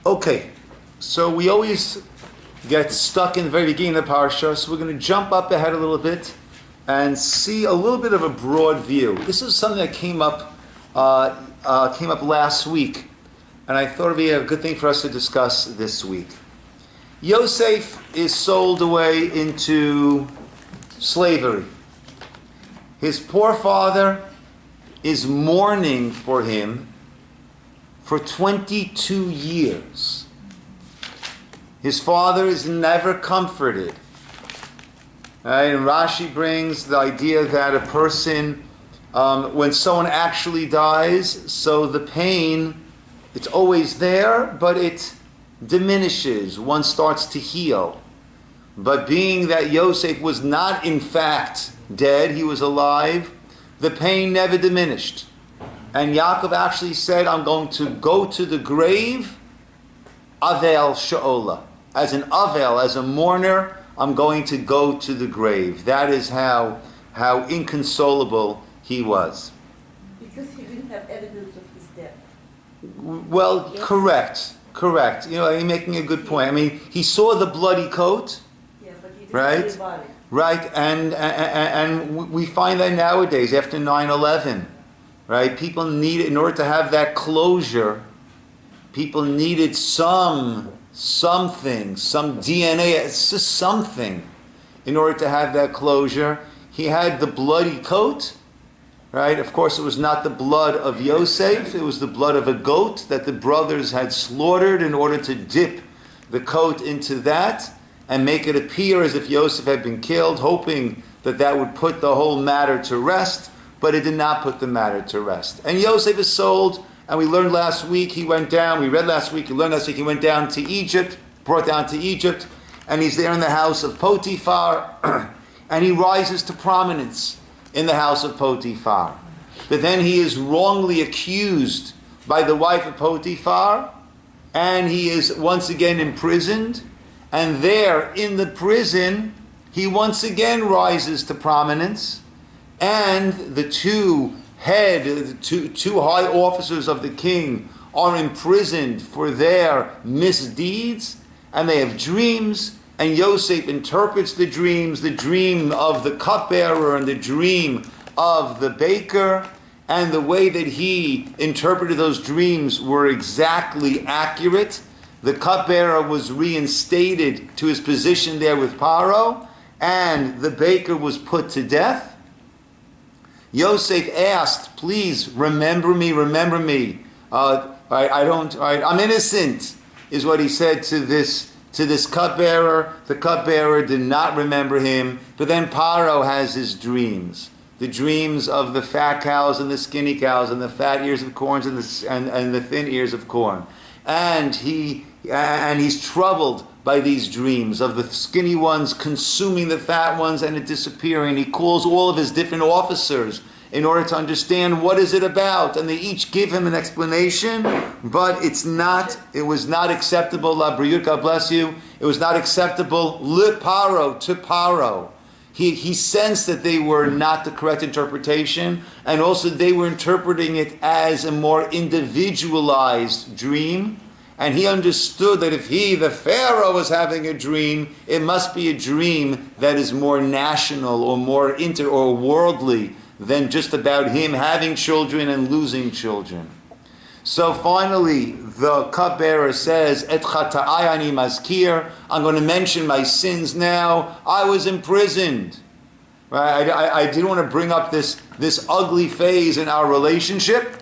Okay, so we always get stuck in the very beginning of the Parsha, so we're going to jump up ahead a little bit and see a little bit of a broad view. This is something that came up last week, and I thought it would be a good thing for us to discuss this week. Yosef is sold away into slavery. His poor father is mourning for him for 22 years. His father is never comforted. And Rashi brings the idea that a person, when someone actually dies, so the pain, it's always there, but it diminishes. One starts to heal. But being that Yosef was not in fact dead, he was alive, the pain never diminished. And Yaakov actually said, I'm going to go to the grave, Avel Sha'ola. As an Avel, as a mourner, I'm going to go to the grave. That is how inconsolable he was. Because he didn't have evidence of his death. Well, yes. Correct. You know, you're making a good point. I mean, he saw the bloody coat, yeah, but he didn't right? see the body. Right, and we find that nowadays after 9/11. Right? People needed, in order to have that closure, people needed something, some DNA, it's just something in order to have that closure. He had the bloody coat, right? Of course, it was not the blood of Yosef, it was the blood of a goat that the brothers had slaughtered in order to dip the coat into that and make it appear as if Yosef had been killed, hoping that that would put the whole matter to rest. But it did not put the matter to rest. And Yosef is sold, and we learned last week, he went down, we read last week, he went down to Egypt, brought down to Egypt, and he's there in the house of Potiphar, and he rises to prominence in the house of Potiphar. But then he is wrongly accused by the wife of Potiphar, and he is once again imprisoned, and there in the prison, he once again rises to prominence, and the two high officers of the king are imprisoned for their misdeeds, and they have dreams, and Yosef interprets the dreams, the dream of the cupbearer and the dream of the baker, and the way that he interpreted those dreams were exactly accurate. The cupbearer was reinstated to his position there with Paro, and the baker was put to death. Yosef asked, please remember me. I'm innocent, is what he said to this cupbearer. The cupbearer did not remember him, but then Paro has his dreams. The dreams of the fat cows and the skinny cows and the fat ears of corn and the thin ears of corn. And he's troubled by these dreams of the skinny ones consuming the fat ones and it disappearing. He calls all of his different officers in order to understand what is it about, and they each give him an explanation, but it was not acceptable, La Briut, God bless you, it was not acceptable to Paro. He sensed that they were not the correct interpretation, and also they were interpreting it as a more individualized dream. And he understood that if the Pharaoh, was having a dream, it must be a dream that is more national or more or worldly than just about him having children and losing children. So finally, the cupbearer says, Et chata'ai ani mazkir, I'm going to mention my sins now. I was imprisoned. Right? I didn't want to bring up this ugly phase in our relationship.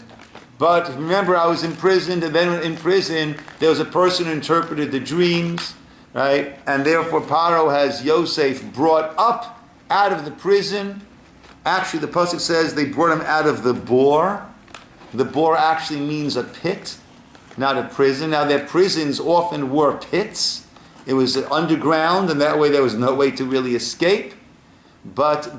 But remember, I was imprisoned, and then in prison, there was a person who interpreted the dreams, right? And therefore, Paro has Yosef brought up out of the prison. Actually, the pasuk says they brought him out of the bore. The bore actually means a pit, not a prison. Now, their prisons often were pits. It was underground, and that way there was no way to really escape. But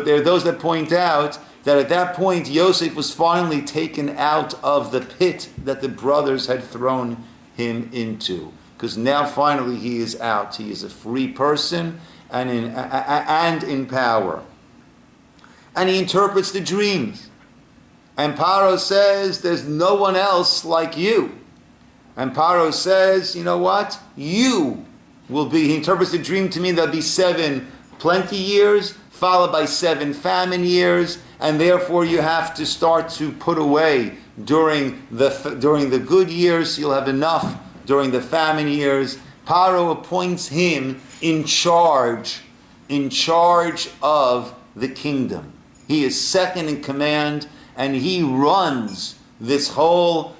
there are those that point out that at that point, Yosef was finally taken out of the pit that the brothers had thrown him into. Because now finally he is out. He is a free person and in power. And he interprets the dreams. And Paro says, there's no one else like you. And Paro says, you know what? You will be, he interprets the dream to mean there'll be 7 plenty years, followed by 7 famine years, and therefore you have to start to put away during the good years, so you'll have enough during the famine years. Paro appoints him in charge of the kingdom. He is second in command, and he runs this whole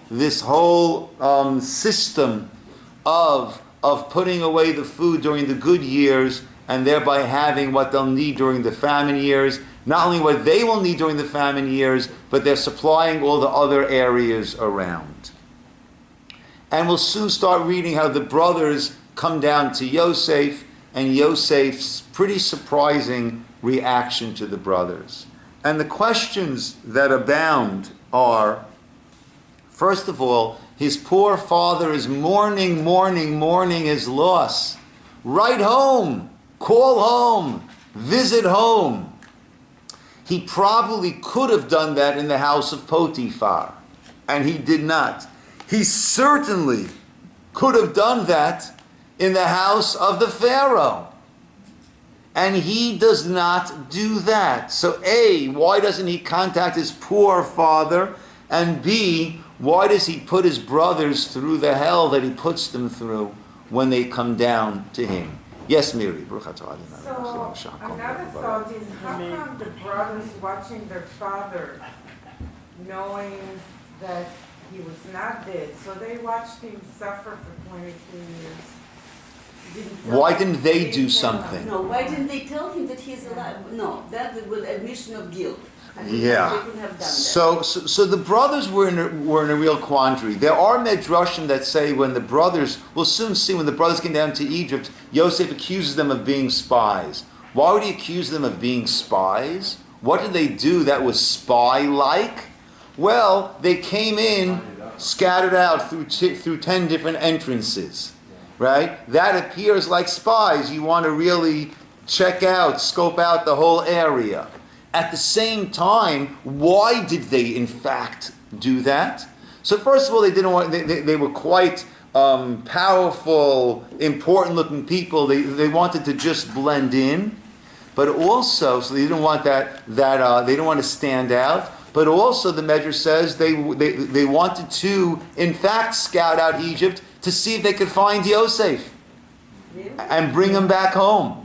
system of putting away the food during the good years, and thereby having what they'll need during the famine years. Not only what they will need during the famine years, but they're supplying all the other areas around. And we'll soon start reading how the brothers come down to Yosef, and Yosef's pretty surprising reaction to the brothers. And the questions that abound are, first of all, his poor father is mourning his loss. Write home, call home, visit home. He probably could have done that in the house of Potiphar, and he did not. He certainly could have done that in the house of the Pharaoh, and he does not do that. So A, why doesn't he contact his poor father? And B, why does he put his brothers through the hell that he puts them through when they come down to him? Yes, Miri. So, another thought is, how come the brothers watching their father, knowing that he was not dead, so they watched him suffer for 22 years? Why didn't they do something? No, why didn't they tell him that he's alive? No, that was admission of guilt. Yeah. They couldn't have done that. So the brothers were in a real quandary. There are medrashim that say when the brothers, we'll soon see, when the brothers came down to Egypt, Yosef accuses them of being spies. Why would he accuse them of being spies? What did they do that was spy-like? Well, they came in scattered out through 10 different entrances, right? That appears like spies. You want to really scope out the whole area. At the same time, why did they in fact do that? So first of all, they were quite powerful, important-looking people. They wanted to just blend in, but also, so they didn't want they didn't want to stand out. But also, the Medrash says they wanted to, in fact, scout out Egypt to see if they could find Yosef and bring him back home.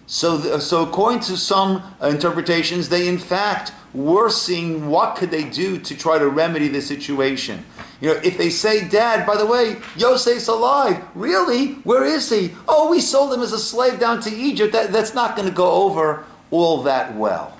So according to some interpretations, they in fact were seeing what could they do to try to remedy the situation. If they say, Dad, by the way, Yosef's alive. Really? Where is he? Oh, we sold him as a slave down to Egypt. That's not going to go over all that well.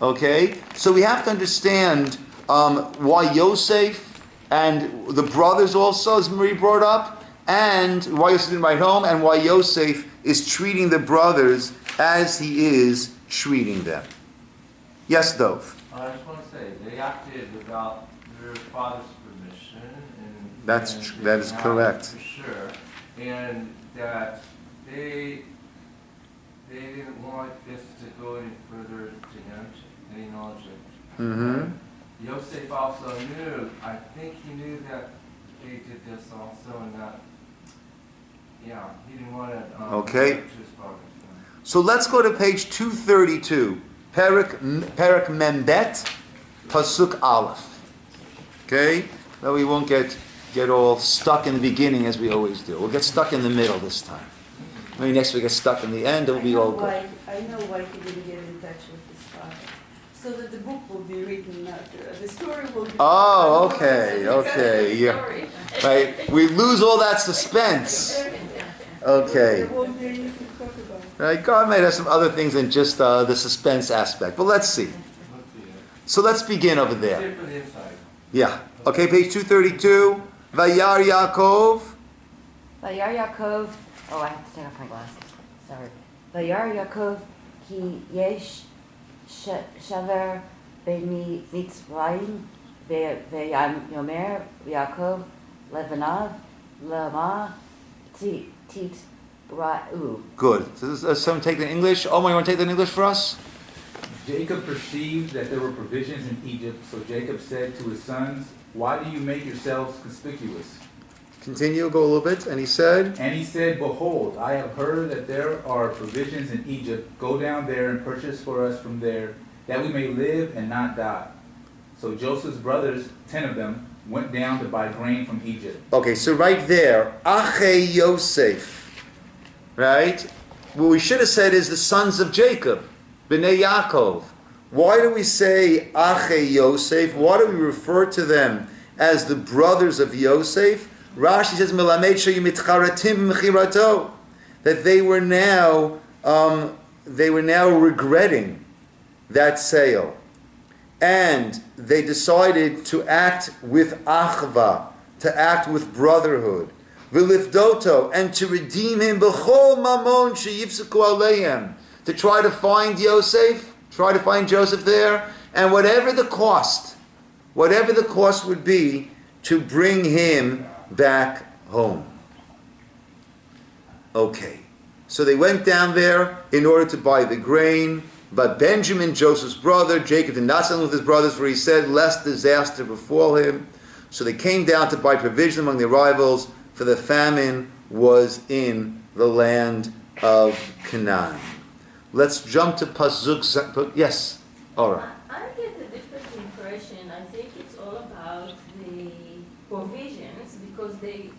Okay? So we have to understand why Yosef and the brothers also, as Marie brought up, and why Yosef didn't write home, and why Yosef is treating the brothers as he is treating them. Yes, Dov? I just want to say, they acted without their father's permission. That is correct. For sure. And that they didn't want this to go any further to him, any knowledge of him. Yosef also knew, I think he knew that they did this also, and that, he didn't want to Okay. to his father. So let's go to page 232, Perek Membet, Pasuk Aleph. Okay? Now we won't get all stuck in the beginning as we always do. We'll get stuck in the middle this time. Maybe next we get stuck in the end, it'll be all good. I know why he didn't get in touch with his father. So that the book will be written, the story will be Oh, okay, yeah. Right, we lose all that suspense. Okay. There won't be anything to talk about. Right, God might have some other things than just the suspense aspect. But let's see. So let's begin over there. Yeah. Okay, page 232. Vayar Yaakov. Vayar Yaakov. Oh, I have to take off my glasses. Sorry. Vayar Yaakov ki yesh shaver b'mitzrayim ve'yam yomer Yaakov levanav lama tit ra'u. Good. So someone take the English. Omar, you want to take that in English for us? Jacob perceived that there were provisions in Egypt, so Jacob said to his sons, "Why do you make yourselves conspicuous?" Continue, go a little bit. And he said, "Behold, I have heard that there are provisions in Egypt. Go down there and purchase for us from there, that we may live and not die." So Joseph's brothers, 10 of them, went down to buy grain from Egypt. Okay, so right there, Ache Yosef, right? What we should have said is the sons of Jacob, Bnei Yaakov. Why do we say Ache Yosef? Why do we refer to them as the brothers of Yosef? Rashi says, Melamed sheyimitcharatim mechirato, that they were now regretting that sale. And they decided to act with achva, to act with brotherhood, v'lifdoto, and to redeem him b'chol mamon sheyifsuku aleihem, to try to find Yosef, try to find Joseph there, and whatever the cost would be, to bring him back home. Okay, so they went down there in order to buy the grain. But Benjamin, Joseph's brother, Jacob did not send with his brothers, for he said, lest disaster befall him. So they came down to buy provision among the rivals, for the famine was in the land of Canaan. Let's jump to Pasuk. Yes, Ora. I get a different impression. I think it's all about the provisions, because they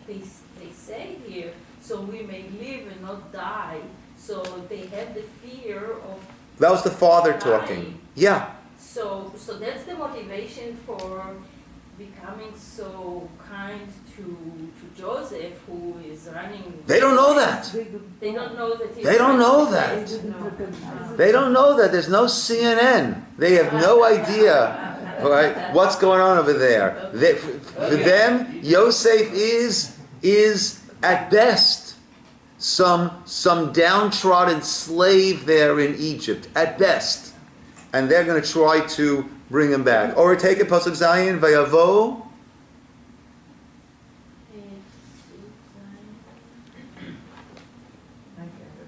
say here, so we may live and not die. So they had the fear of That was the father talking. Yeah. So that's the motivation for becoming so kind to Joseph, who is running. They don't know that. They don't know that. They don't know that. They don't know that. There's no CNN. They have no idea, right, what's going on over there. For them, Yosef is at best some downtrodden slave there in Egypt, at best. And they're going to try to bring him back. Or take it, Pasuk Zayin, Vayavo.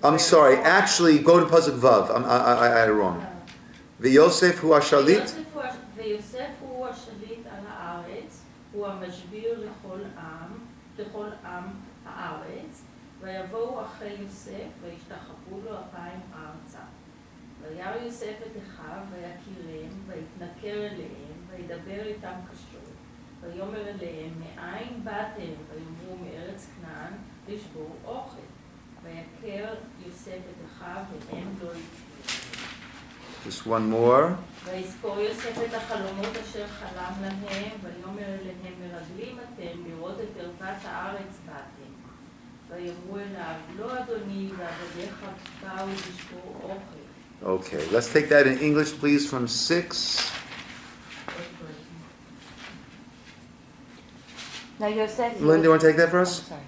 I'm sorry, actually, go to Pasuk Vav. I had it wrong. V'Yosef hu השליט. ויוסף הוא השליט על הארץ, הוא המשביר לכל עם הארץ. ויבואו אחרי יוסף, וישתחוו לו אפיים ארצה. וירא יוסף את אחיו, ויכירם, ויתנכר אליהם, וידבר איתם קשות. ויאמר אליהם, מאין באתם? ויאמרו מארץ כנען, לשבור אוכל. ויכר יוסף את אחיו, והם לא הכירו. Just one more. ויזכור יוסף את החלומות אשר חלם להם, ויאמר אליהם, מרגלים אתם לראות את ערוות הארץ באתם. ויאמרו אליו, לא אדוני, ועבדיך באו לשבור אוכל. Okay, let's take that in English, please, from 6. Now Yosef. Lynn, do you want to take that for Oh, us? sorry.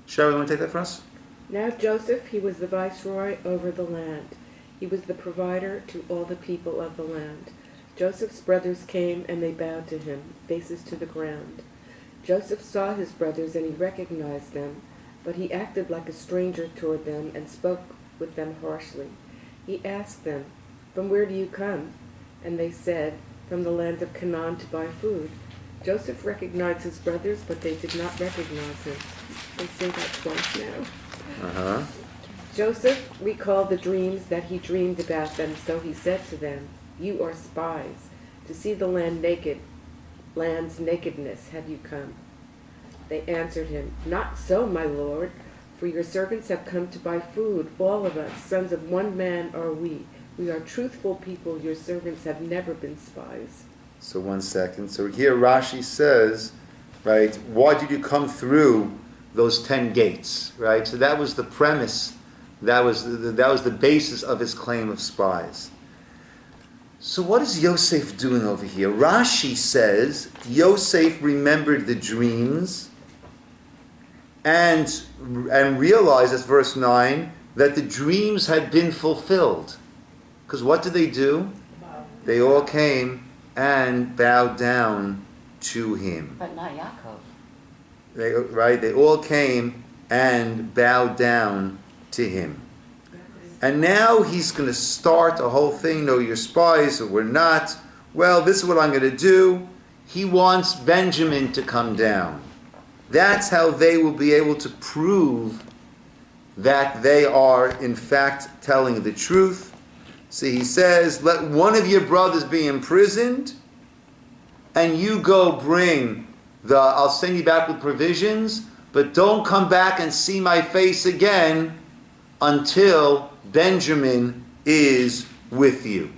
Cheryl, you want to take that for us? Now Joseph, he was the viceroy over the land. He was the provider to all the people of the land. Joseph's brothers came and they bowed to him, faces to the ground. Joseph saw his brothers and he recognized them, but he acted like a stranger toward them and spoke with them harshly. He asked them, "From where do you come?" And they said, "From the land of Canaan to buy food." Joseph recognized his brothers, but they did not recognize him. They say that twice now. Uh-huh. Joseph recalled the dreams that he dreamed about them, so he said to them, "You are spies. To see the land's nakedness have you come?" They answered him, "Not so, my lord, for your servants have come to buy food, all of us, sons of one man are we. We are truthful people, your servants have never been spies." So 1 second. So here Rashi says, right, why did you come through those 10 gates, right? So that was the premise. That was the basis of his claim of spies. So what is Yosef doing over here? Rashi says Yosef remembered the dreams and realized, that's verse 9, that the dreams had been fulfilled. Because what did they do? They all came and bowed down to him. But not Yaakov. They all came and bowed down to him. And now he's going to start a whole thing, no, you're spies or we're not. Well, this is what I'm going to do. He wants Benjamin to come down. That's how they will be able to prove that they are, in fact, telling the truth. See, he says, let one of your brothers be imprisoned, and you go bring I'll send you back with provisions, but don't come back and see my face again until Benjamin is with you.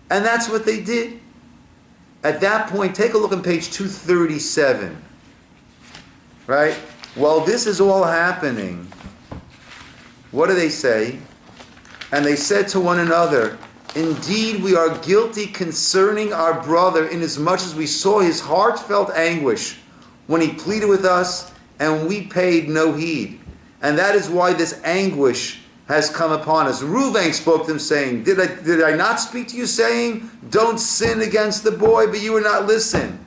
And that's what they did. At that point, take a look on page 237. Right? While this is all happening, what do they say? And they said to one another, indeed, we are guilty concerning our brother, inasmuch as we saw his heartfelt anguish when he pleaded with us, and we paid no heed. And that is why this anguish has come upon us. Reuven spoke to them, saying, Did I not speak to you, saying, don't sin against the boy, but you would not listen?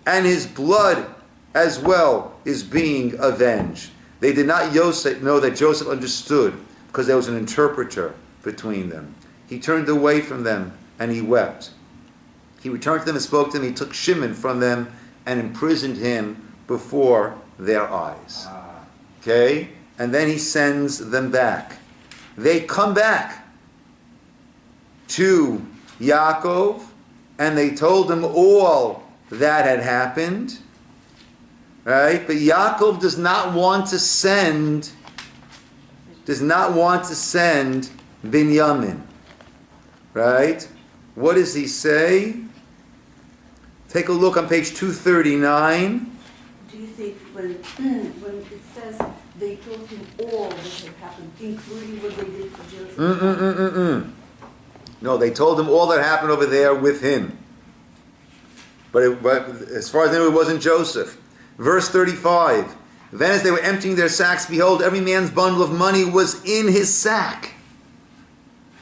And his blood as well is being avenged. They did not know that Joseph understood, because there was an interpreter between them. He turned away from them, and he wept. He returned to them and spoke to them. He took Shimon from them and imprisoned him before their eyes. Okay? And then he sends them back. They come back to Yaakov, and they told him all that had happened. Right? But Yaakov does not want to send Binyamin. Right? What does he say? Take a look on page 239. Do you think when it says they told him all that had happened, including what they did to Joseph? No, they told him all that happened over there with him. But as far as they knew, it wasn't Joseph. Verse 35. Then as they were emptying their sacks, behold, every man's bundle of money was in his sack.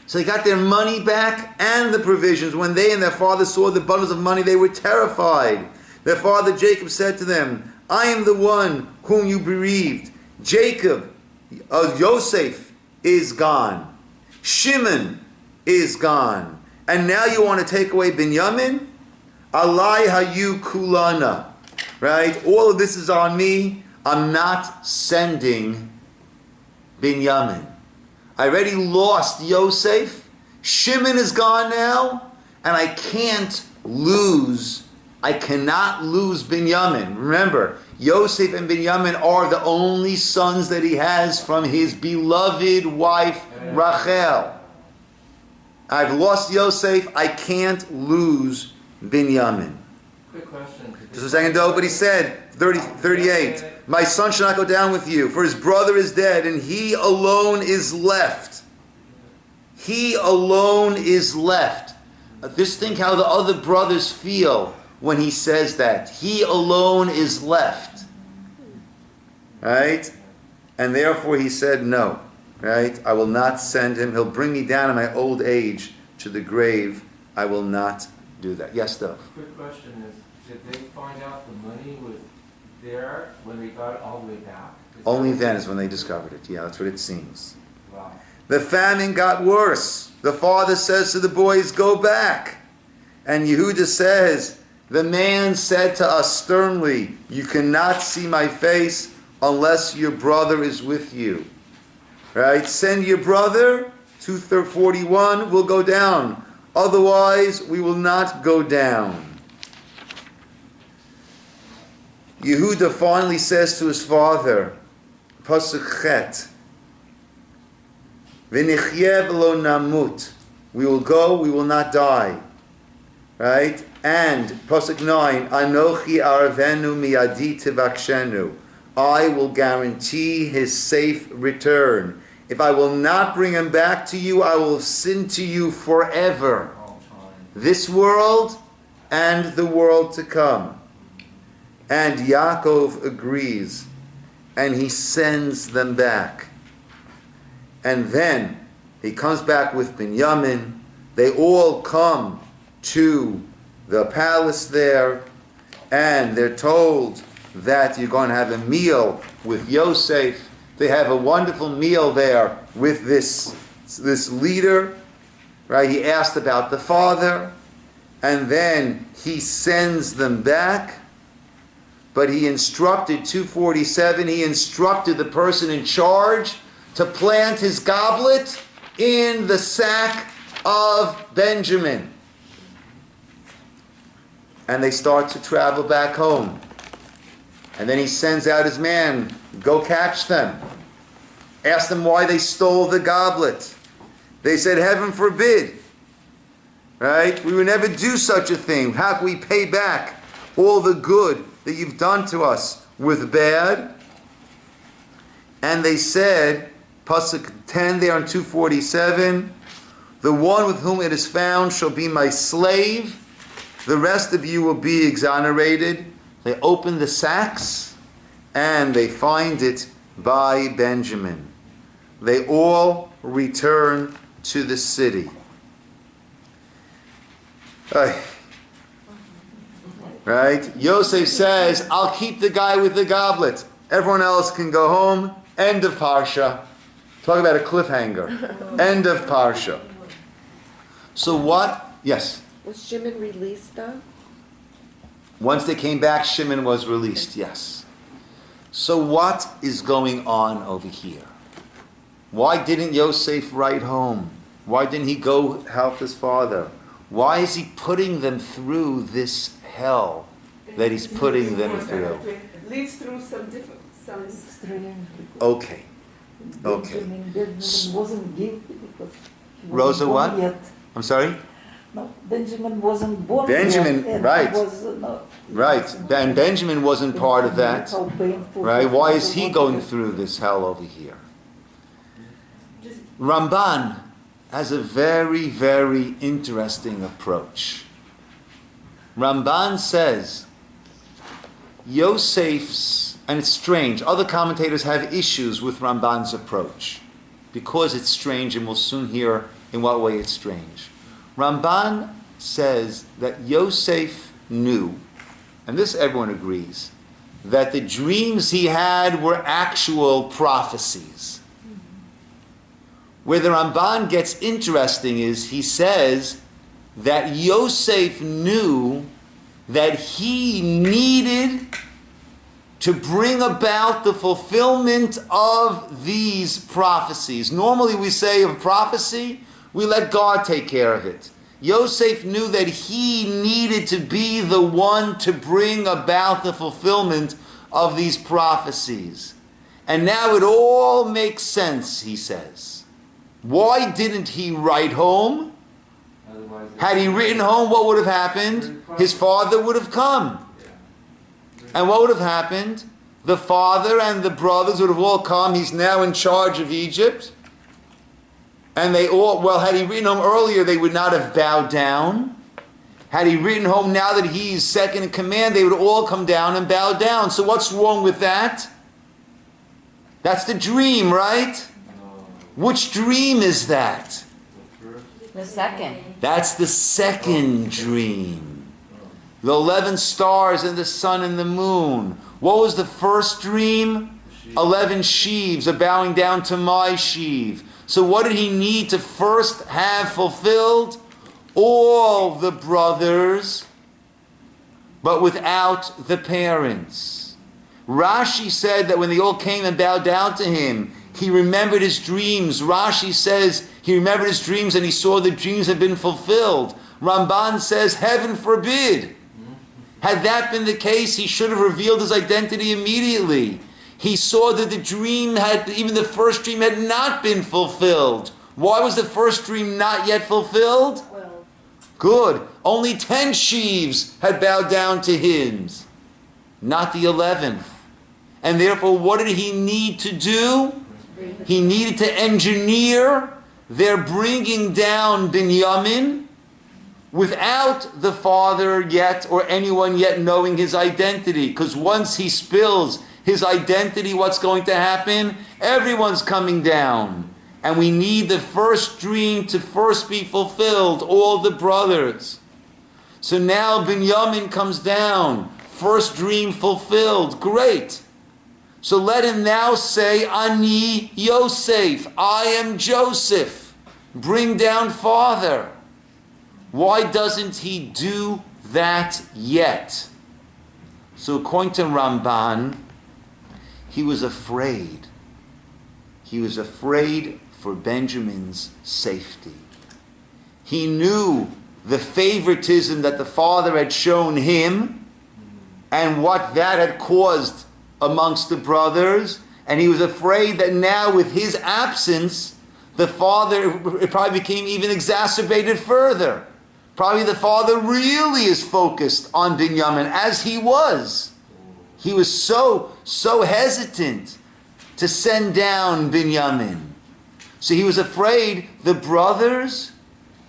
So they got their money back and the provisions. When they and their father saw the bundles of money, they were terrified. Their father Jacob said to them, I am the one whom you bereaved. Jacob, Yosef is gone. Shimon is gone. And now you want to take away Binyamin? Alai hayu kulana. Right? All of this is on me. I'm not sending Binyamin. I already lost Yosef. Shimon is gone now. And I cannot lose Binyamin. Remember, Yosef and Binyamin are the only sons that he has from his beloved wife, Rachel. I've lost Yosef. I can't lose Binyamin. Quick question. Just a second, though, but he said, 38, my son shall not go down with you, for his brother is dead, and he alone is left. He alone is left. Just think how the other brothers feel when he says that. He alone is left. Right? And therefore he said no. Right? I will not send him. He'll bring me down in my old age to the grave. I will not do that. Yes, Dov? Quick question is, did they find out the money was there when they got it all the way back? Only then is when they discovered it. Yeah, that's what it seems. Wow. The famine got worse. The father says to the boys, go back. And Yehuda says, the man said to us sternly, you cannot see my face unless your brother is with you. Right? Send your brother, 241, we'll go down. Otherwise, we will not go down. Yehuda finally says to his father, Pasuk Chet, V'nichyeh v'lo namut. We will go, we will not die. Right? And, Pasuk 9, Anochi arvenu miyadi tivakshenu. I will guarantee his safe return. If I will not bring him back to you, I will sin to you forever. This world and the world to come. And Yaakov agrees, and he sends them back. And then he comes back with Binyamin. They all come to the palace there, and they're told that you're going to have a meal with Yosef. They have a wonderful meal there with this this leader, right? He asked about the father, and then he sends them back. But he instructed, 247, he instructed the person in charge to plant his goblet in the sack of Benjamin. And they start to travel back home. And then he sends out his man, go catch them. Ask them why they stole the goblet. They said, heaven forbid. Right? We would never do such a thing. How can we pay back all the good that you've done to us with bad? And they said, Pasuk 10 there on 247, the one with whom it is found shall be my slave. The rest of you will be exonerated. They open the sacks and they find it by Benjamin. They all return to the city. Right? Yosef says, I'll keep the guy with the goblet. Everyone else can go home. End of Parsha. Talk about a cliffhanger. End of Parsha. So what? Yes? Was Shimon released though? Once they came back, Shimon was released. Yes. So what is going on over here? Why didn't Yosef write home? Why didn't he go help his father? Why is he putting them through this hell that he's putting them through? It leads through some different, some Okay. Benjamin wasn't guilty because he wasn't Rosa, born what? yet. I'm sorry? No, Benjamin wasn't born Benjamin, yet. And right. no, Right. And Benjamin wasn't part of that. How painful Right? for Why is father he was going it? through this hell over here? Ramban has a very, very interesting approach. Ramban says, Yosef's, and it's strange, other commentators have issues with Ramban's approach because it's strange, and we'll soon hear in what way it's strange. Ramban says that Yosef knew, and this everyone agrees, that the dreams he had were actual prophecies. Where the Ramban gets interesting is he says that Yosef knew that he needed to bring about the fulfillment of these prophecies. Normally we say of prophecy, we let God take care of it. Yosef knew that he needed to be the one to bring about the fulfillment of these prophecies. And now it all makes sense, he says. Why didn't he write home? Had he written home, what would have happened? His father would have come. And what would have happened? The father and the brothers would have all come. He's now in charge of Egypt. And they all, well, had he written home earlier, they would not have bowed down. Had he written home now that he's second in command, they would all come down and bow down. So what's wrong with that? That's the dream, right? Which dream is that? The second. That's the second dream. The 11 stars and the sun and the moon. What was the first dream? 11 sheaves are bowing down to my sheave. So what did he need to first have fulfilled? All the brothers, but without the parents. Rashi said that when they all came and bowed down to him, he remembered his dreams. Rashi says he remembered his dreams and he saw the dreams had been fulfilled. Ramban says, heaven forbid. Had that been the case, he should have revealed his identity immediately. He saw that the dream had, even the first dream had not been fulfilled. Why was the first dream not yet fulfilled? well, Good. Only 10 sheaves had bowed down to him, not the 11th. And therefore, what did he need to do? He needed to engineer their bringing down Binyamin without the father yet or anyone yet knowing his identity. Because once he spills his identity, what's going to happen? Everyone's coming down. And we need the first dream to first be fulfilled, all the brothers. So now Binyamin comes down, first dream fulfilled, great. So let him now say, Ani Yosef, I am Joseph. bring down father. Why doesn't he do that yet? So according to Ramban, he was afraid. He was afraid for Benjamin's safety. He knew the favoritism that the father had shown him and what that had caused amongst the brothers, and he was afraid that now with his absence, the father, it probably became even exacerbated further. Probably the father really is focused on Binyamin, as he was. He was so hesitant to send down Binyamin. So he was afraid the brothers,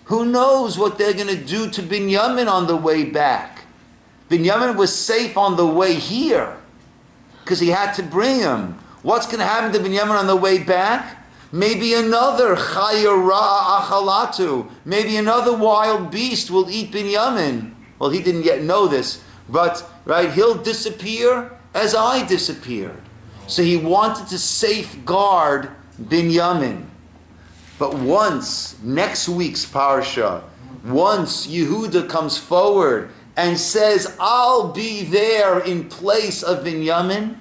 who knows what they're going to do to Binyamin on the way back. Binyamin was safe on the way here because he had to bring him. What's going to happen to Binyamin on the way back? Maybe another chayara achalatu. Maybe another wild beast will eat Binyamin. Well, he didn't yet know this, but right, he'll disappear as I disappeared. So he wanted to safeguard Binyamin. But once, next week's Parsha, once Yehuda comes forward and says, I'll be there in place of Binyamin,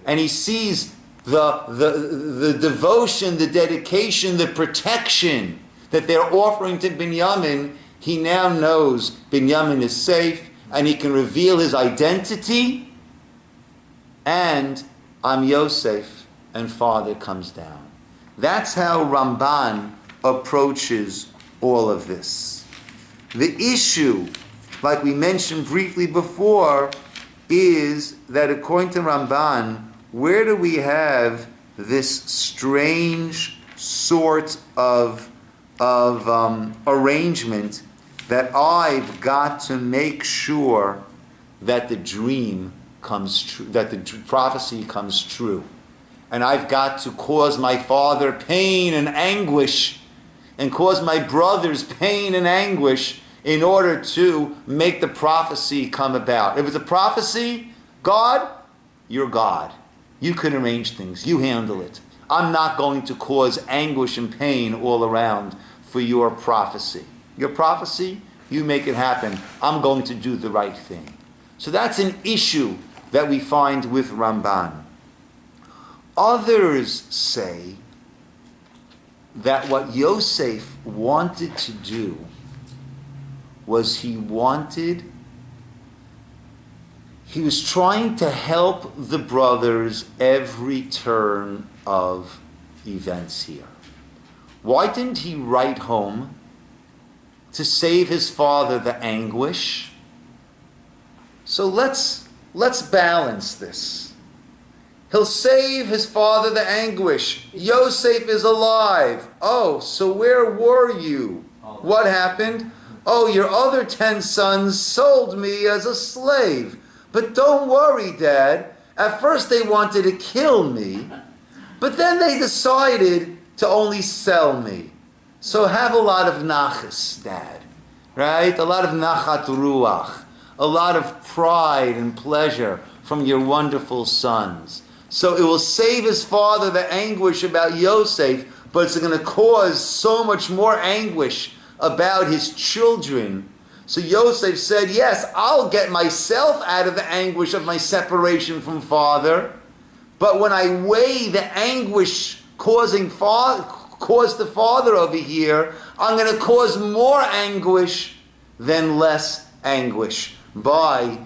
and he sees the devotion, the dedication, the protection that they're offering to Binyamin, he now knows Binyamin is safe, and he can reveal his identity, and I'm Yosef, and father comes down. That's how Ramban approaches all of this. The issue, like we mentioned briefly before, is that according to Ramban, where do we have this strange sort of arrangement that I've got to make sure that the dream comes true, that the prophecy comes true? And I've got to cause my father pain and anguish, and cause my brothers pain and anguish in order to make the prophecy come about. If it's a prophecy, God, you're God. You can arrange things. You handle it. I'm not going to cause anguish and pain all around for your prophecy. Your prophecy, you make it happen. I'm going to do the right thing. So that's an issue that we find with Ramban. Others say that what Yosef wanted to do was he was trying to help the brothers every turn of events here. Why didn't he write home to save his father the anguish? So let's balance this. He'll save his father the anguish. Yosef is alive. Oh, so where were you? What happened? Oh, your other 10 sons sold me as a slave. But don't worry, Dad. At first they wanted to kill me, but then they decided to only sell me. So have a lot of nachas, Dad. Right? A lot of nachat ruach. A lot of pride and pleasure from your wonderful sons. So it will save his father the anguish about Yosef, but it's going to cause so much more anguish about his children. So Yosef said, yes, I'll get myself out of the anguish of my separation from father, but when I weigh the anguish caused the father over here, I'm going to cause more anguish than less anguish by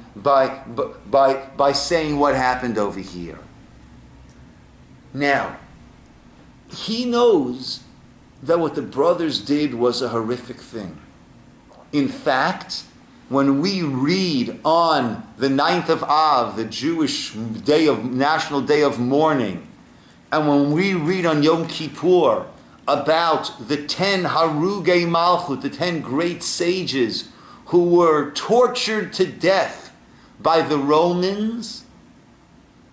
saying what happened over here. Now, he knows that what the brothers did was a horrific thing. In fact, when we read on the 9th of Av, the Jewish national day of mourning, and when we read on Yom Kippur about the 10 Harugei Malchut, the 10 great sages who were tortured to death by the Romans,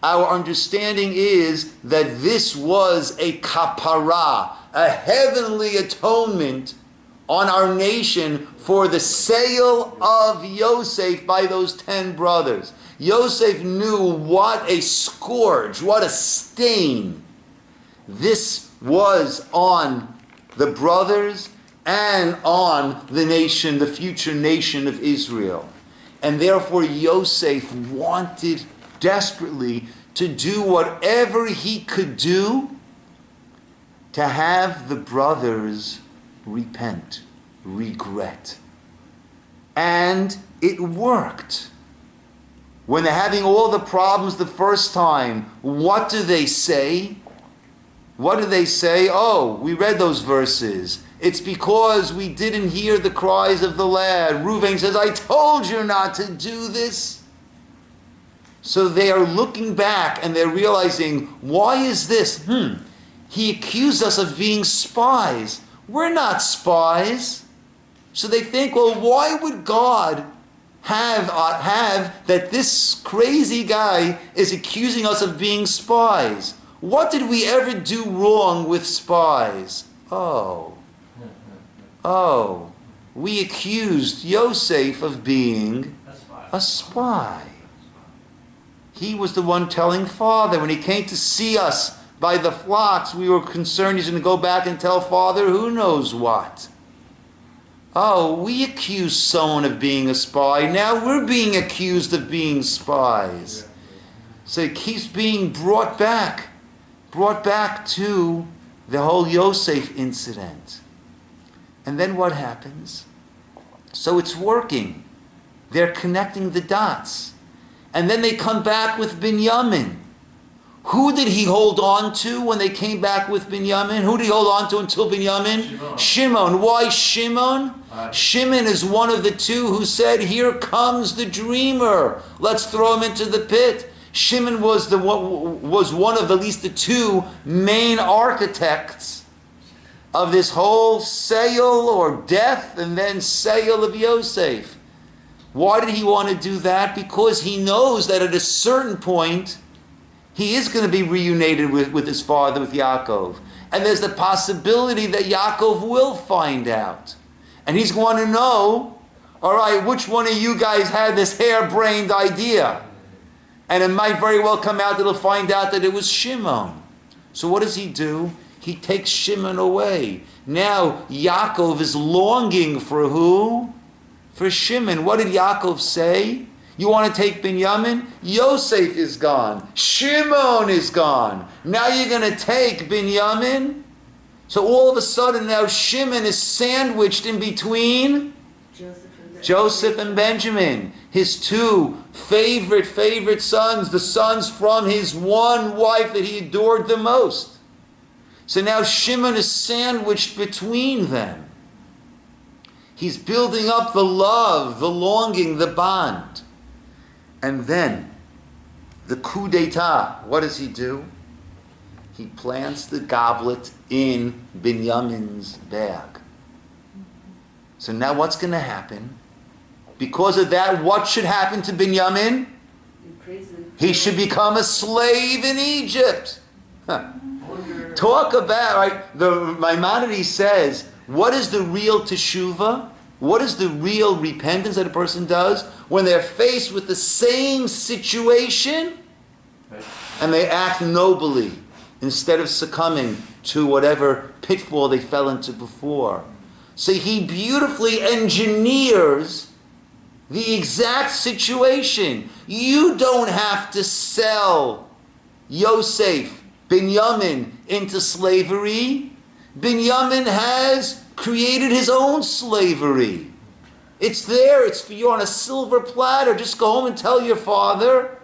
our understanding is that this was a kapara, a heavenly atonement on our nation for the sale of Yosef by those 10 brothers. Yosef knew what a scourge, what a stain this was on the brothers and on the nation, the future nation of Israel. And therefore Yosef wanted desperately to do whatever he could do to have the brothers repent, regret. And it worked. When they're having all the problems the first time, what do they say? What do they say? Oh, we read those verses. It's because we didn't hear the cries of the lad. Reuven says, I told you not to do this. So they are looking back and they're realizing, why is this? He accused us of being spies. We're not spies. So they think, well, why would God have that this crazy guy is accusing us of being spies? What did we ever do wrong with spies? Oh, we accused Yosef of being a spy. He was the one telling Father. When he came to see us by the flocks, we were concerned he's going to go back and tell Father who knows what. Oh, we accused someone of being a spy. Now we're being accused of being spies. So it keeps being brought back to the whole Yosef incident. And then what happens? So it's working. They're connecting the dots. And then they come back with Binyamin. Who did he hold on to when they came back with Binyamin? Who did he hold on to until Binyamin? Shimon. Why Shimon? Shimon is one of the two who said, here comes the dreamer. Let's throw him into the pit. Shimon was one of at least the two main architects of this whole sale or death and then sale of Yosef. Why did he want to do that? Because he knows that at a certain point, he is going to be reunited with his father, with Yaakov. And there's the possibility that Yaakov will find out. And he's going to know, all right, which one of you guys had this harebrained idea? And it might very well come out that he'll find out that it was Shimon. So what does he do? He takes Shimon away. Now Yaakov is longing for who? For Shimon. What did Yaakov say? You want to take Binyamin? Yosef is gone. Shimon is gone. Now you're going to take Binyamin? So all of a sudden now Shimon is sandwiched in between Joseph and Benjamin. His two favorite sons, the sons from his one wife that he adored the most. So now Shimon is sandwiched between them. He's building up the love, the longing, the bond. And then, the coup d'etat, what does he do? He plants the goblet in Binyamin's bag. So now what's going to happen? Because of that, what should happen to Binyamin? He should become a slave in Egypt. Talk about, right? The Maimonides says, what is the real teshuvah? What is the real repentance that a person does when they're faced with the same situation and they act nobly instead of succumbing to whatever pitfall they fell into before? So he beautifully engineers the exact situation. You don't have to sell Yosef, Binyamin, into slavery. Binyamin has created his own slavery. It's there. It's for you on a silver platter. Just go home and tell your father.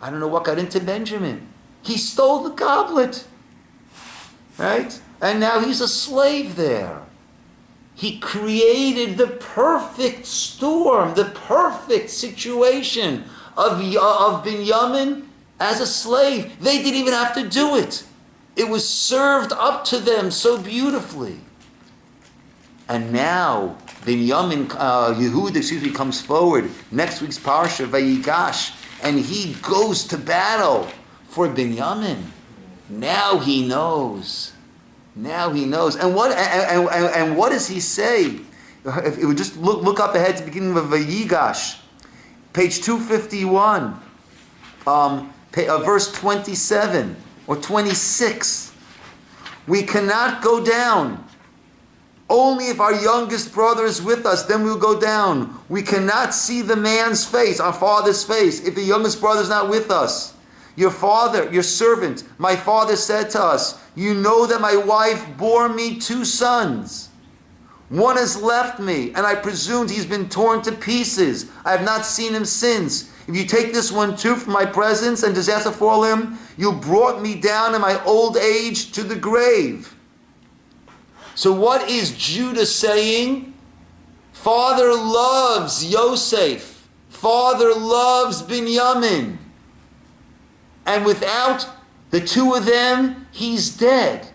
I don't know what got into Benjamin. He stole the goblet. Right? And now he's a slave there. He created the perfect storm, the perfect situation of Binyamin as a slave. They didn't even have to do it. It was served up to them so beautifully. And now Binyamin, Yehuda, comes forward. Next week's Parsha, Vayigash, and he goes to battle for Binyamin. Now he knows. Now he knows. And what does he say? If we just look up ahead to the beginning of Vayigash, page 251, verse 27 or 26. We cannot go down. Only if our youngest brother is with us, then we'll go down. We cannot see the man's face, our father's face, if the youngest brother is not with us. Your father, your servant, my father said to us, you know that my wife bore me 2 sons. One has left me, and I presumed he's been torn to pieces. I have not seen him since. If you take this one too from my presence and disaster fall him, you brought me down in my old age to the grave. So what is Judah saying? Father loves Yosef. Father loves Binyamin. And without the 2 of them, he's dead.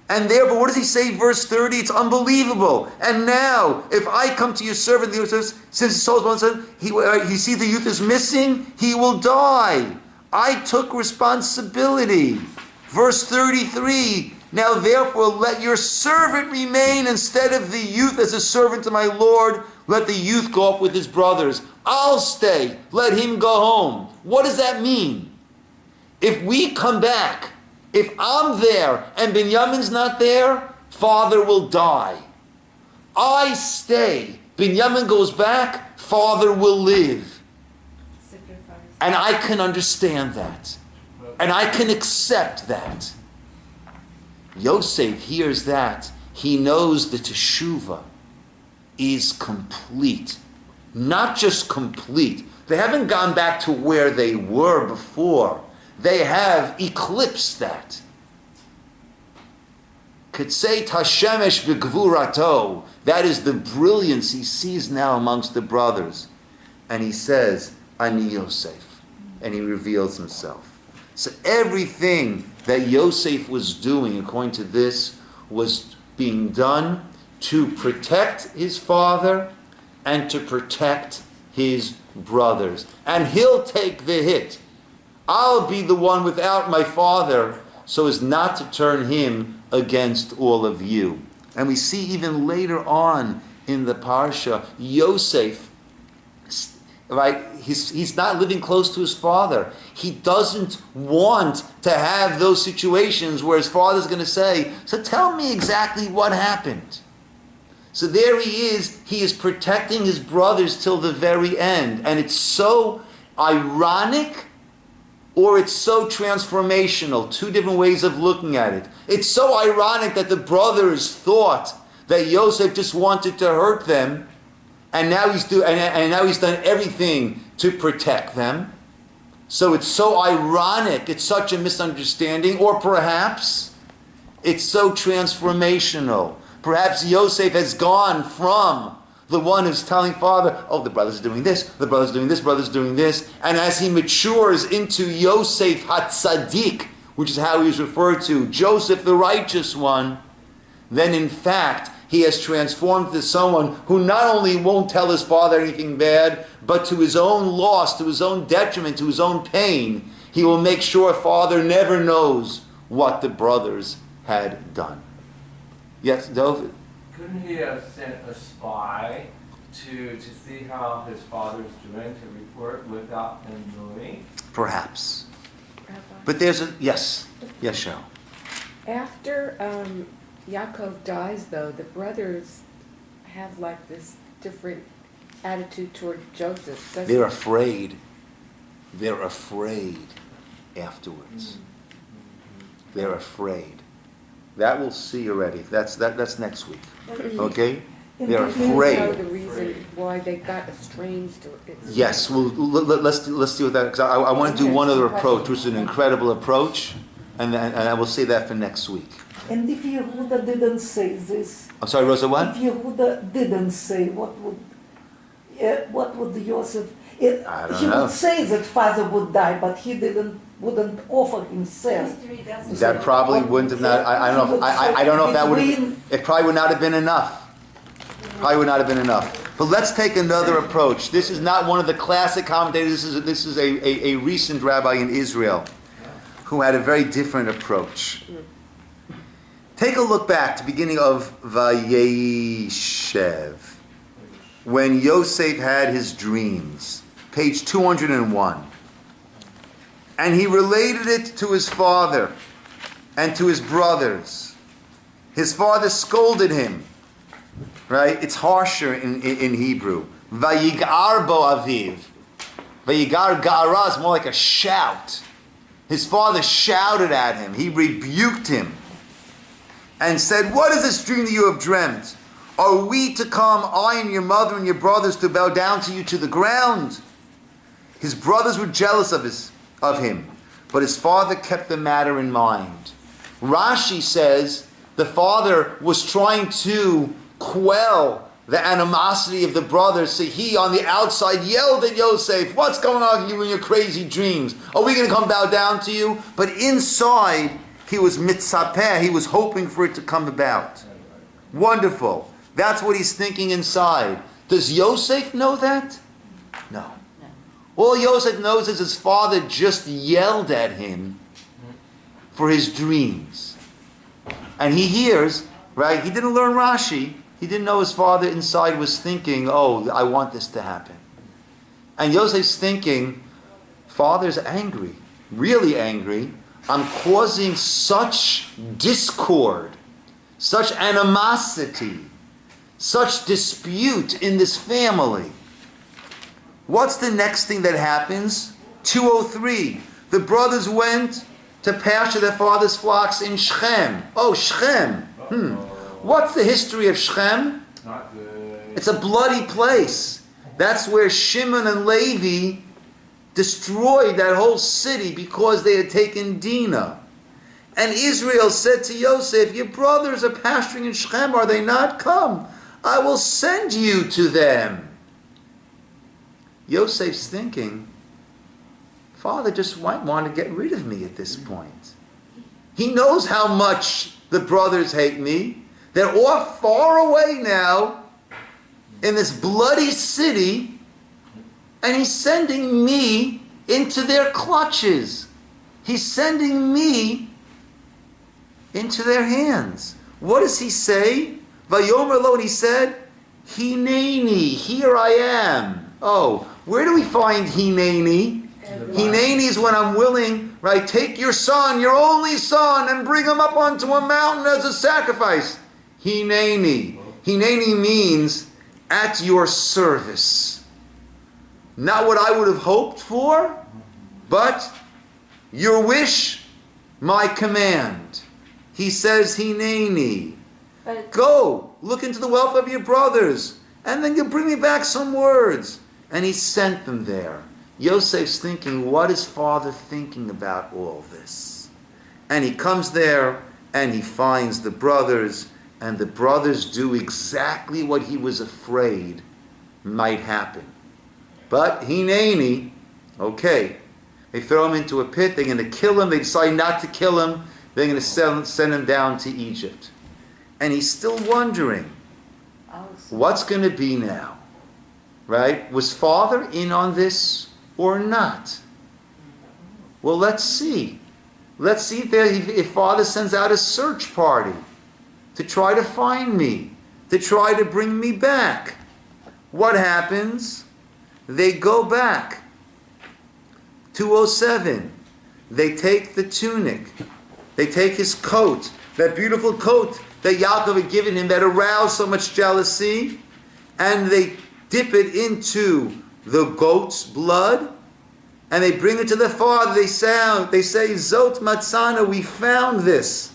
And therefore, what does he say, verse 30? It's unbelievable. And now, if I come to your servant, since his soul's one son, he sees the youth is missing, he will die. I took responsibility. Verse 33, now therefore let your servant remain instead of the youth as a servant to my Lord. Let the youth go up with his brothers. I'll stay. Let him go home. What does that mean? If we come back, if I'm there and Binyamin's not there, father will die. I stay. Binyamin goes back, father will live. And I can understand that. And I can accept that. Yosef hears that. He knows the teshuvah is complete. Not just complete. They haven't gone back to where they were before. They have eclipsed that. Ketsei tashemesh b'gvurato. That is the brilliance he sees now amongst the brothers. And he says, Ani Yosef. And he reveals himself. So everything that Yosef was doing, according to this, was being done to protect his father and to protect his brothers. And he'll take the hit. I'll be the one without my father, so as not to turn him against all of you. And we see even later on in the Parsha, Yosef, right? He's not living close to his father. He doesn't want to have those situations where his father's going to say, so tell me exactly what happened. So there he is protecting his brothers till the very end. And it's so ironic, or it's so transformational. 2 different ways of looking at it. It's so ironic that the brothers thought that Yosef just wanted to hurt them, and now he's done everything to protect them. So it's so ironic. It's such a misunderstanding, or perhaps it's so transformational. Perhaps Yosef has gone from the one who's telling father, oh, the brother's doing this, the brother's doing this, brother's doing this. And as he matures into Yosef HaTzadik, which is how he was referred to, Joseph the righteous one, then in fact, he has transformed to someone who not only won't tell his father anything bad, but to his own loss, to his own detriment, to his own pain, he will make sure father never knows what the brothers had done. Yes, David? Couldn't he have sent a spy to see how his father's doing, to report without him knowing? Perhaps. Rabbi. But there's a, yes, Cheryl. After Yaakov dies, though, the brothers have like this different attitude toward Joseph. They're afraid. They're afraid afterwards. They're afraid. That we'll see already. That's next week. Okay? They're afraid. Know the reason why they got estranged. Yes, well, let's deal with that, because I want to do one other approach, which is an incredible approach, and I will say that for next week. And if Yehuda didn't say this, I'm sorry, Rosa, what? if Yehuda didn't say, what would Yosef? I don't He know. would say that father would die, but he wouldn't offer himself. History doesn't That probably wouldn't have not. I don't know. I don't know if that would. It probably would not have been enough. Probably would not have been enough. But let's take another approach. This is not one of the classic commentators. This is a recent rabbi in Israel who had a very different approach. Take a look back to the beginning of Vayeshev, when Yosef had his dreams. Page 201. And he related it to his father and to his brothers. His father scolded him. Right? It's harsher in Hebrew. Vayigar bo aviv. Vayigar ga'ara is more like a shout. His father shouted at him. He rebuked him and said, "What is this dream that you have dreamt? Are we to come, I and your mother and your brothers, to bow down to you to the ground?" His brothers were jealous of him, but his father kept the matter in mind. Rashi says the father was trying to quell the animosity of the brothers, so he on the outside yelled at Yosef, "What's going on with you and your crazy dreams? Are we going to come bow down to you?" But inside, he was mitzapeh, he was hoping for it to come about. Wonderful. That's what he's thinking inside. Does Yosef know that? No. All Yosef knows is his father just yelled at him for his dreams. And he hears, right? He didn't learn Rashi. He didn't know his father inside was thinking, "Oh, I want this to happen." And Yosef's thinking, "Father's angry, really angry. I'm causing such discord, such animosity, such dispute in this family." What's the next thing that happens? 203. The brothers went to pasture their father's flocks in Shechem. Oh, Shechem. What's the history of Shechem? Not good. It's a bloody place. That's where Shimon and Levi destroyed that whole city because they had taken Dinah. And Israel said to Yosef, "Your brothers are pasturing in Shechem, are they not? Come, I will send you to them." Yosef's thinking, Father just might want to get rid of me at this point. He knows how much the brothers hate me. They're all far away now in this bloody city, and he's sending me into their clutches. He's sending me into their hands. What does he say? Vayomer lo, and he said, Hineni, here I am. Oh, where do we find Hineni? Hineni is when I'm willing, right, take your son, your only son, and bring him up onto a mountain as a sacrifice. Hineni. Hineni means at your service. Not what I would have hoped for, but your wish, my command. He says, Hineni. Go, look into the wealth of your brothers, and then you bring me back some words. And he sent them there. Yosef's thinking, what is father thinking about all this? And he comes there, and he finds the brothers, and the brothers do exactly what he was afraid might happen. But Hineni, okay, they throw him into a pit, they're going to kill him, they decide not to kill him, they're going to send him down to Egypt. And he's still wondering, what's going to be now? Right? Was father in on this or not? Well, let's see. Let's see if father sends out a search party to try to find me, to try to bring me back. What happens? They go back. 207. They take the tunic. They take his coat, that beautiful coat that Yaakov had given him that aroused so much jealousy, and they dip it into the goat's blood, and they bring it to the father. They say, Zot Matzana, we found this.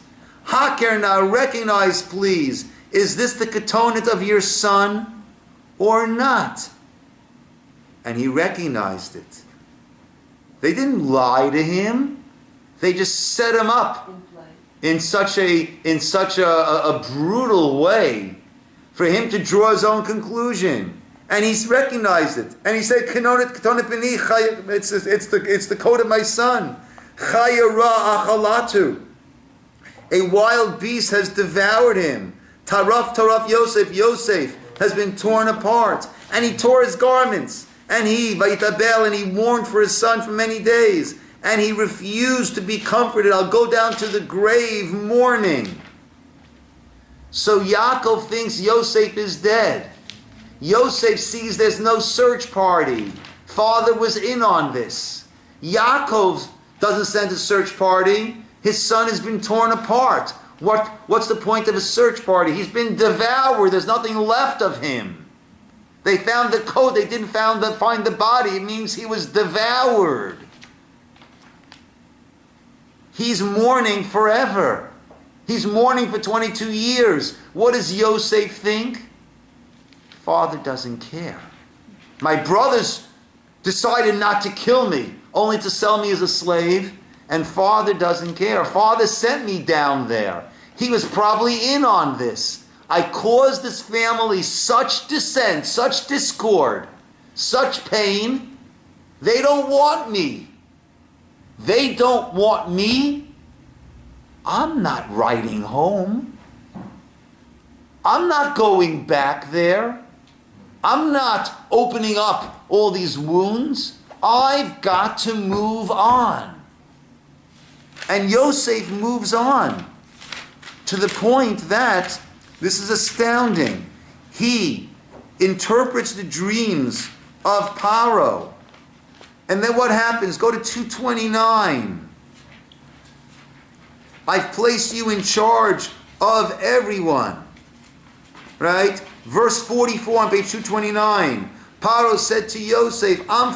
Haker, now recognize, please, is this the ketonet of your son or not? And he recognized it. They didn't lie to him. They just set him up in such a brutal way for him to draw his own conclusion. And he's recognized it. And he said, Ketonet b'ni, it's the coat of my son. Chaya ra achalatu. A wild beast has devoured him. Taraf Yosef has been torn apart. And he tore his garments. And he mourned for his son for many days. And he refused to be comforted. I'll go down to the grave mourning. So Yaakov thinks Yosef is dead. Yosef sees there's no search party. Father was in on this. Yaakov doesn't send a search party. His son has been torn apart. What's the point of a search party? He's been devoured. There's nothing left of him. They found the coat. They didn't find the body. It means he was devoured. He's mourning forever. He's mourning for 22 years. What does Yosef think? Father doesn't care. My brothers decided not to kill me, only to sell me as a slave, and Father doesn't care. Father sent me down there. He was probably in on this. I caused this family such dissent, such discord, such pain. They don't want me. They don't want me. I'm not riding home. I'm not going back there. I'm not opening up all these wounds. I've got to move on. And Yosef moves on to the point that, this is astounding, he interprets the dreams of Paro. And then what happens? Go to 229. I've placed you in charge of everyone. Right? Verse 44 on page 229. Paro said to Yosef, I'm